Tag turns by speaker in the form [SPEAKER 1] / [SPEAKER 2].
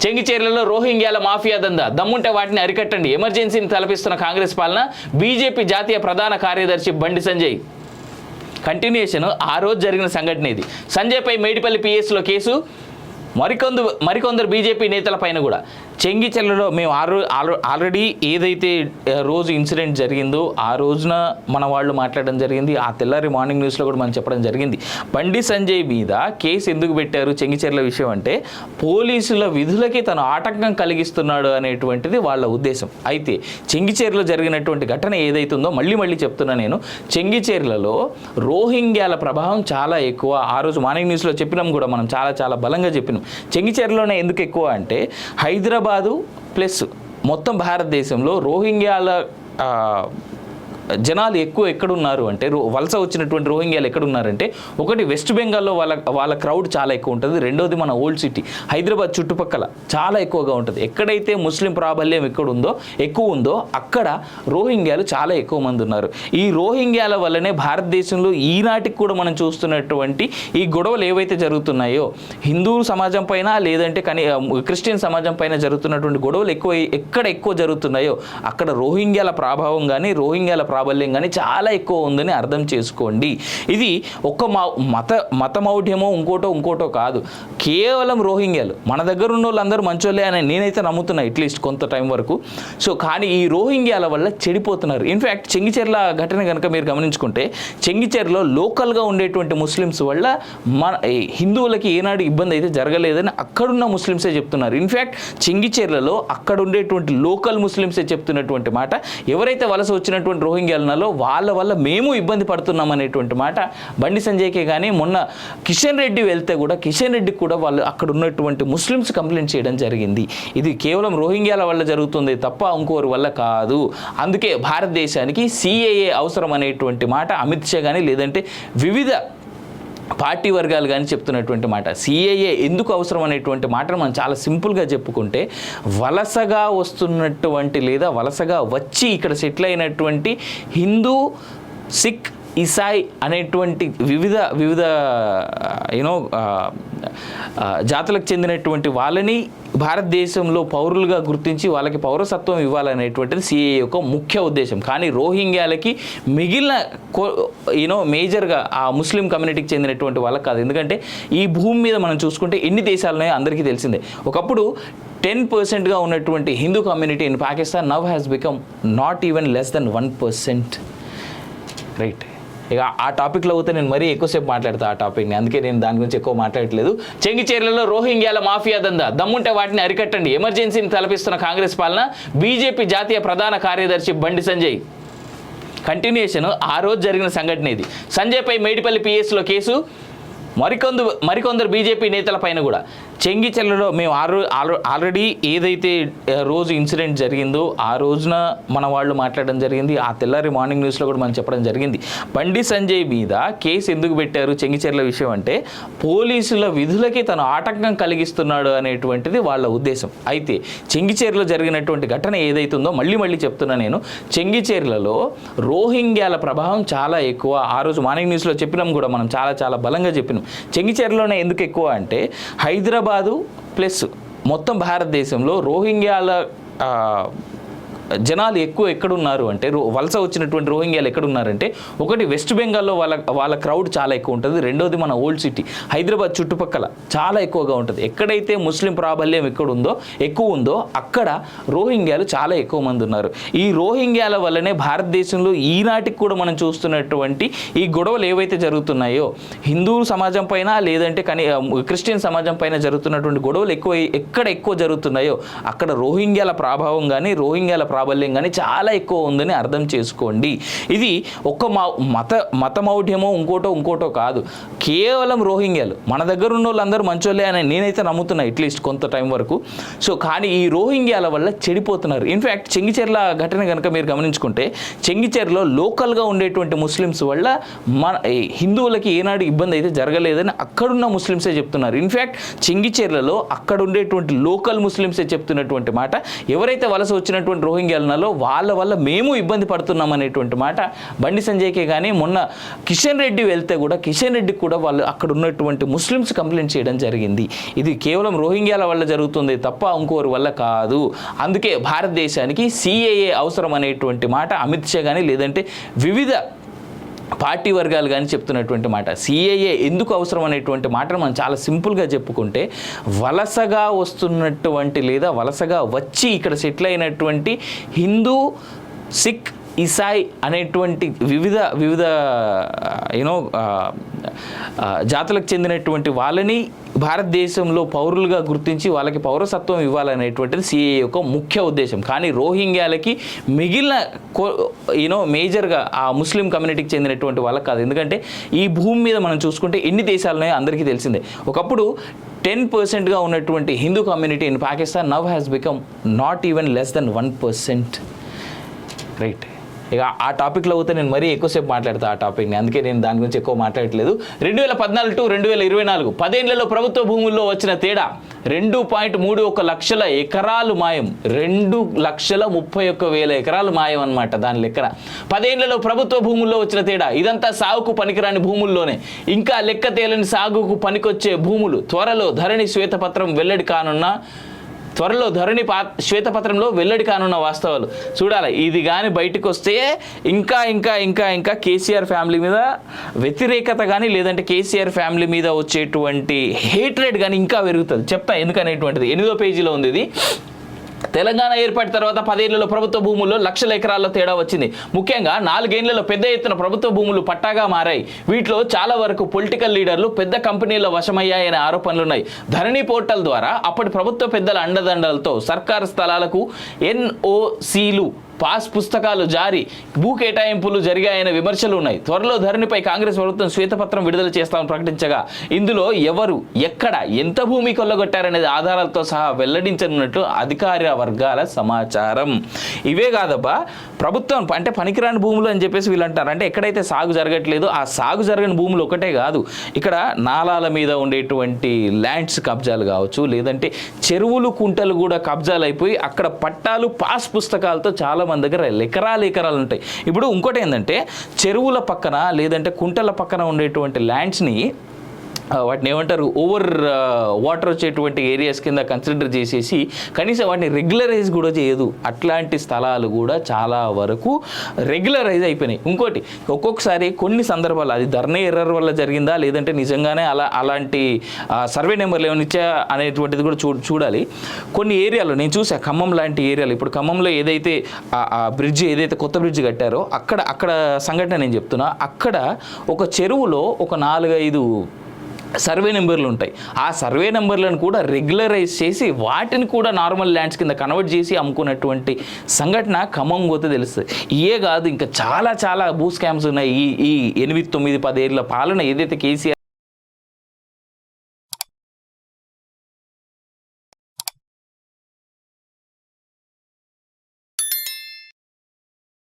[SPEAKER 1] చెంగిచేర్లలో రోహింగ్యాల mafia దందా దమ్ముంటే వాటిని అరికట్టండి. ఎమర్జెన్సీని తలపిస్తున్న కాంగ్రెస్ పాలన. బీజేపీ జాతీయ ప్రధాన కార్యదర్శి బండి సంజయ్. కంటిన్యూషన్ ఆ రోజు జరిగిన సంఘటన ఇది. సంజయ్పై మేడిపల్లి పిఎస్లో కేసు. మరికొందరు బీజేపీ నేతల పైన కూడా. చెంగిచెర్లలో మేము ఆల్రెడీ ఏదైతే రోజు ఇన్సిడెంట్ జరిగిందో ఆ రోజున మన వాళ్ళు మాట్లాడడం జరిగింది. ఆ తెల్లారి మార్నింగ్ న్యూస్లో కూడా మనం చెప్పడం జరిగింది. బండి సంజయ్ మీద కేసు ఎందుకు పెట్టారు చెంగిచెర్ల విషయం అంటే పోలీసుల విధులకి తను ఆటంకం కలిగిస్తున్నాడు అనేటువంటిది వాళ్ళ ఉద్దేశం. అయితే చెంగిచెర్లలో జరిగినటువంటి ఘటన ఏదైతుందో మళ్ళీ చెప్తున్నా నేను. చెంగిచెర్లలో రోహింగ్యాల ప్రభావం చాలా ఎక్కువ. ఆ రోజు మార్నింగ్ న్యూస్లో చెప్పినాం కూడా, మనం చాలా బలంగా చెప్పినాం. చెంగిచెర్లలోనే ఎందుకు ఎక్కువ అంటే హైదరాబాదు ప్లస్ మొత్తం భారతదేశంలో రోహింగ్యాల జనాలు ఎక్కువ ఎక్కడున్నారు అంటే వలస వచ్చినటువంటి రోహింగ్యాలు ఎక్కడున్నారంటే ఒకటి వెస్ట్ బెంగాల్లో వాళ్ళ క్రౌడ్ చాలా ఎక్కువ ఉంటుంది. రెండోది మన ఓల్డ్ సిటీ హైదరాబాద్ చుట్టుపక్కల చాలా ఎక్కువగా ఉంటుంది. ఎక్కడైతే ముస్లిం ప్రాబల్యం ఎక్కువ ఉందో అక్కడ రోహింగ్యాలు చాలా ఎక్కువ మంది ఉన్నారు. ఈ రోహింగ్యాల వల్లనే భారతదేశంలో ఈనాటికి కూడా మనం చూస్తున్నటువంటి ఈ గొడవలు ఏవైతే జరుగుతున్నాయో హిందూ సమాజం పైన లేదంటే క్రిస్టియన్ సమాజం పైన జరుగుతున్నటువంటి గొడవలు ఎక్కడ ఎక్కువ జరుగుతున్నాయో అక్కడ రోహింగ్యాల ప్రభావం కానీ రోహింగ్యాల ప్రాబల్యం కానీ చాలా ఎక్కువ ఉందని అర్థం చేసుకోండి. ఇది ఒక్క మతమౌఢ్యమో ఇంకోటో కాదు. కేవలం రోహింగ్యాలు మన దగ్గర ఉన్న వాళ్ళందరూ మంచోళ్ళే అని నేనైతే నమ్ముతున్నా అట్లీస్ట్ కొంత టైం వరకు. సో కానీ ఈ రోహింగ్యాల వల్ల చెడిపోతున్నారు. ఇన్ఫ్యాక్ట్ చెంగిచెర్ల ఘటన కనుక మీరు గమనించుకుంటే చెంగిచెర్లో లోకల్గా ఉండేటువంటి ముస్లిమ్స్ వల్ల మన హిందువులకి ఏనాడు ఇబ్బంది అయితే జరగలేదని అక్కడున్న ముస్లిమ్సే చెప్తున్నారు. ఇన్ఫ్యాక్ట్ చెంగిచెర్లలో అక్కడ ఉండేటువంటి లోకల్ ముస్లిమ్సే చెప్తున్నటువంటి మాట, ఎవరైతే వలస వచ్చినటువంటి రోహింగ్యాలనాలో వాళ్ళ వల్ల మేము ఇబ్బంది పడుతున్నాం అనేటువంటి మాట బండి సంజయ్కే. కానీ మొన్న కిషన్ రెడ్డి వెళ్తే కూడా కిషన్ రెడ్డికి కూడా వాళ్ళు అక్కడ ఉన్నటువంటి ముస్లిమ్స్ కంప్లైంట్ చేయడం జరిగింది. ఇది కేవలం రోహింగ్యాల వల్ల జరుగుతుంది తప్ప ఇంకోరి వల్ల కాదు. అందుకే భారతదేశానికి సిఏఏ అవసరం అనేటువంటి మాట అమిత్ షా కానీ లేదంటే వివిధ పార్టీ వర్గాలు కానీ చెప్తున్నటువంటి మాట. సిఏఏ ఎందుకు అవసరం అనేటువంటి మాటను మనం చాలా సింపుల్గా చెప్పుకుంటే వలసగా వస్తున్నటువంటి లేదా వలసగా వచ్చి ఇక్కడ సెటిల్ అయినటువంటి హిందూ, సిక్, ఇసాయి అనేటువంటి వివిధ జాతులకు చెందినటువంటి వాళ్ళని భారతదేశంలో పౌరులుగా గుర్తించి వాళ్ళకి పౌరసత్వం ఇవ్వాలనేటువంటిది సిఏఏ యొక్క ముఖ్య ఉద్దేశం. కానీ రోహింగ్యాలకి మిగిలిన మేజర్గా ఆ ముస్లిం కమ్యూనిటీకి చెందినటువంటి వాళ్ళకి కాదు. ఎందుకంటే ఈ భూమి మీద మనం చూసుకుంటే ఎన్ని దేశాలు ఉన్నాయో అందరికీ తెలిసిందే. ఒకప్పుడు 10% ఉన్నటువంటి Hindu community in Pakistan now has become not even less than 1%. Right, ఇక ఆ టాపిక్లో పోతే నేను మరీ ఎక్కువసేపు మాట్లాడతా ఆ టాపిక్ని, అందుకే నేను దాని గురించి ఎక్కువ మాట్లాడట్లేదు. చెంగిచెర్లలో రోహింగ్యాల మాఫియా దందా దమ్ముంటే వాటిని అరికట్టండి. ఎమర్జెన్సీని తలపిస్తున్న కాంగ్రెస్ పాలన. బీజేపీ జాతీయ ప్రధాన కార్యదర్శి బండి సంజయ్. కంటిన్యూషన్ ఆ రోజు జరిగిన సంఘటన ఇది. సంజయ్పై మేడిపల్లి పిఎస్లో కేసు. మరికొందరు బీజేపీ నేతల పైన కూడా. చెంగిచెర్లలో మేము ఆల్రెడీ ఏదైతే రోజు ఇన్సిడెంట్ జరిగిందో ఆ రోజున మన వాళ్ళు మాట్లాడడం జరిగింది. ఆ తెల్లారి మార్నింగ్ న్యూస్లో కూడా మనం చెప్పడం జరిగింది. బండి సంజయ్ మీద కేసు ఎందుకు పెట్టారు చెంగిచెర్ల విషయం అంటే పోలీసుల విధులకి తను ఆటంకం కలిగిస్తున్నాడు అనేటువంటిది వాళ్ళ ఉద్దేశం. అయితే చెంగిచెర్లలో జరిగినటువంటి ఘటన ఏదైతుందో మళ్ళీ చెప్తున్నా నేను. చెంగిచెర్లలో రోహింగ్యాల ప్రభావం చాలా ఎక్కువ. ఆ రోజు మార్నింగ్ న్యూస్లో చెప్పినాం కూడా, మనం చాలా బలంగా చెప్పినాం. చెంగిచెర్లలోనే ఎందుకు ఎక్కువ అంటే హైదరాబాదు ప్లస్ మొత్తం భారతదేశంలో రోహింగ్యాల జనాలు ఎక్కువ ఎక్కడున్నారు అంటే వలస వచ్చినటువంటి రోహింగ్యాలు ఎక్కడున్నారంటే ఒకటి వెస్ట్ బెంగాల్లో వాళ్ళ క్రౌడ్ చాలా ఎక్కువ ఉంటుంది. రెండోది మన ఓల్డ్ సిటీ హైదరాబాద్ చుట్టుపక్కల చాలా ఎక్కువగా ఉంటుంది. ఎక్కడైతే ముస్లిం ప్రాబల్యం ఎక్కువ ఉందో అక్కడ రోహింగ్యాలు చాలా ఎక్కువ మంది ఉన్నారు. ఈ రోహింగ్యాల వల్లనే భారతదేశంలో ఈనాటికి కూడా మనం చూస్తున్నటువంటి ఈ గొడవలు ఏవైతే జరుగుతున్నాయో హిందూ సమాజం పైన లేదంటే క్రిస్టియన్ సమాజం పైన జరుగుతున్నటువంటి గొడవలు ఎక్కడ ఎక్కువ జరుగుతున్నాయో అక్కడ రోహింగ్యాల ప్రభావం కానీ రోహింగ్యాల ప్రాబల్యం కానీ చాలా ఎక్కువ ఉందని అర్థం చేసుకోండి. ఇది ఒక్క మతమౌఢ్యమో ఇంకోటో కాదు. కేవలం రోహింగ్యాలు మన దగ్గర ఉన్న వాళ్ళందరూ మంచోళ్ళే అని నేనైతే నమ్ముతున్నా అట్లీస్ట్ కొంత టైం వరకు. సో కానీ ఈ రోహింగ్యాల వల్ల చెడిపోతున్నారు. ఇన్ఫ్యాక్ట్ చెంగిచెర్ల ఘటన కనుక మీరు గమనించుకుంటే చెంగిచెర్లో లోకల్గా ఉండేటువంటి ముస్లిమ్స్ వల్ల మన హిందువులకి ఏనాడు ఇబ్బంది అయితే జరగలేదని అక్కడున్న ముస్లిమ్సే చెప్తున్నారు. ఇన్ఫ్యాక్ట్ చెంగిచెర్లలో అక్కడ ఉండేటువంటి లోకల్ ముస్లిమ్సే చెప్తున్నటువంటి మాట, ఎవరైతే వలస వచ్చినటువంటి రోహింగ్యా రోహింగ్యాలు ఉన్నారో వాళ్ళ వల్ల మేము ఇబ్బంది పడుతున్నాం అనేటువంటి మాట బండి సంజయ్కే కానీ మొన్న కిషన్ రెడ్డి వెళ్తే కూడా కిషన్ రెడ్డికి కూడా వాళ్ళు అక్కడ ఉన్నటువంటి ముస్లిమ్స్ కంప్లైంట్ చేయడం జరిగింది. ఇది కేవలం రోహింగ్యాల వల్ల జరుగుతుంది తప్ప ఇంకోరి వల్ల కాదు. అందుకే భారతదేశానికి సిఏఏ అవసరం అనేటువంటి మాట అమిత్ షా కానీ లేదంటే వివిధ పార్టీ వర్గాలు కానీ చెప్తున్నటువంటి మాట. సిఏఏ ఎందుకు అవసరం అనేటువంటి మాటను మనం చాలా సింపుల్గా చెప్పుకుంటే వలసగా వస్తున్నటువంటి లేదా వలసగా వచ్చి ఇక్కడ సెటిల్ అయినటువంటి హిందూ, సిక్, ఇసాయి అనేటువంటి వివిధ యూనో జాతులకు చెందినటువంటి వాళ్ళని భారతదేశంలో పౌరులుగా గుర్తించి వాళ్ళకి పౌరసత్వం ఇవ్వాలనేటువంటిది సిఏఏ యొక్క ముఖ్య ఉద్దేశం. కానీ రోహింగ్యాలకి మిగిలిన మేజర్గా ఆ ముస్లిం కమ్యూనిటీకి చెందినటువంటి వాళ్ళకి కాదు. ఎందుకంటే ఈ భూమి మీద మనం చూసుకుంటే ఎన్ని దేశాలు ఉన్నాయో అందరికీ తెలిసిందే. ఒకప్పుడు 10%గా ఉన్నటువంటి Hindu community in Pakistan now has become not even less than 1%. Right, ఇక ఆ టాపిక్లో పోతే నేను మరీ ఎక్కువసేపు మాట్లాడతా ఆ టాపిక్ని, అందుకే నేను దాని గురించి ఎక్కువ మాట్లాడట్లేదు. 2014 to 2024 10 ప్రభుత్వ భూముల్లో వచ్చిన తేడా 2.31 లక్షల ఎకరాలు మాయం. 2,31,000 ఎకరాలు మాయం అన్నమాట దాని లెక్కన. 10 ప్రభుత్వ భూముల్లో వచ్చిన తేడా ఇదంతా సాగుకు పనికిరాని భూముల్లోనే. ఇంకా లెక్క తేలని సాగుకు పనికొచ్చే భూములు. త్వరలో ధరణి శ్వేతపత్రం వెల్లడి కానున్న శ్వేతపత్రంలో వెల్లడి కానున్న వాస్తవాలు చూడాలి. ఇది కానీ బయటకు వస్తే ఇంకా కేసీఆర్ ఫ్యామిలీ మీద వ్యతిరేకత కానీ లేదంటే కేసీఆర్ ఫ్యామిలీ మీద వచ్చేటువంటి హేట్రెడ్ కానీ ఇంకా పెరుగుతుంది. చెప్తా ఎందుకనేటువంటిది 8వ పేజీలో ఉంది. ఇది తెలంగాణ ఏర్పాటు తర్వాత 10 ఏళ్లలో ప్రభుత్వ భూముల్లో లక్షల ఎకరాల్లో తేడా వచ్చింది. ముఖ్యంగా 4 ఏళ్లలో పెద్ద ఎత్తున ప్రభుత్వ భూములు పట్టాగా మారాయి. వీటిలో చాలా వరకు పొలిటికల్ లీడర్లు, పెద్ద కంపెనీల వశమయ్యాయనే ఆరోపణలున్నాయి. ధరణి పోర్టల్ ద్వారా అప్పటి ప్రభుత్వ పెద్దల అండదండలతో సర్కారు స్థలాలకు NOCలు, పాస్ పుస్తకాలు జారీ, భూ కేటాయింపులు జరిగాయనే విమర్శలు ఉన్నాయి. త్వరలో ధరణిపై కాంగ్రెస్ ప్రభుత్వం శ్వేతపత్రం విడుదల చేస్తామని ప్రకటించగా ఇందులో ఎవరు, ఎక్కడ, ఎంత భూమి కొల్లగొట్టారనేది ఆధారాలతో సహా వెల్లడించనున్నట్లు అధికార వర్గాల సమాచారం. ఇవే కాదబ్బా, ప్రభుత్వం అంటే పనికిరాని భూములు అని చెప్పేసి వీళ్ళు అంటారు. అంటే ఎక్కడైతే సాగు జరగట్లేదు ఆ సాగు జరగని భూములు ఒకటే కాదు, ఇక్కడ నాలాల మీద ఉండేటువంటి ల్యాండ్స్ కబ్జాలు కావచ్చు, లేదంటే చెరువులు, కుంటలు కూడా కబ్జాలు అయిపోయి అక్కడ పట్టాలు, పాస్ పుస్తకాలతో చాలా మంది దగ్గర ఎకరాలు ఉంటాయి. ఇప్పుడు ఇంకోటి ఏంటంటే చెరువుల పక్కన లేదంటే కుంటల పక్కన ఉండేటువంటి ల్యాండ్స్ని వాటిని ఏమంటారు ఓవర్ వాటర్ వచ్చేటువంటి ఏరియాస్ కింద కన్సిడర్ చేసేసి కనీసం వాటిని రెగ్యులరైజ్ కూడా చేయదు. అట్లాంటి స్థలాలు కూడా చాలా వరకు రెగ్యులరైజ్ అయిపోయినాయి. ఇంకోటి ఒక్కొక్కసారి కొన్ని సందర్భాలు అది ధరణి ఎర్రర్ వల్ల జరిగిందా లేదంటే నిజంగానే అలాంటి సర్వే నెంబర్లు ఏమైనా ఇచ్చా అనేటువంటిది కూడా చూడాలి. కొన్ని ఏరియాలో నేను చూసా, ఖమ్మం లాంటి ఏరియాలు, ఇప్పుడు ఖమ్మంలో ఏదైతే బ్రిడ్జ్ ఏదైతే కొత్త బ్రిడ్జ్ కట్టారో అక్కడ సంఘటన నేను చెప్తున్నా. అక్కడ ఒక చెరువులో ఒక 4-5 సర్వే నెంబర్లు ఉంటాయి. ఆ సర్వే నెంబర్లను కూడా రెగ్యులరైజ్ చేసి వాటిని కూడా నార్మల్ ల్యాండ్స్ కింద కన్వర్ట్ చేసి అమ్ముకున్నటువంటి సంఘటన ఖమ్మం పోతే తెలుస్తుంది. ఇయే కాదు ఇంకా చాలా భూ స్కామ్స్ ఉన్నాయి. ఈ 8-9-10 ఏళ్ళ పాలన ఏదైతే కేసీఆర్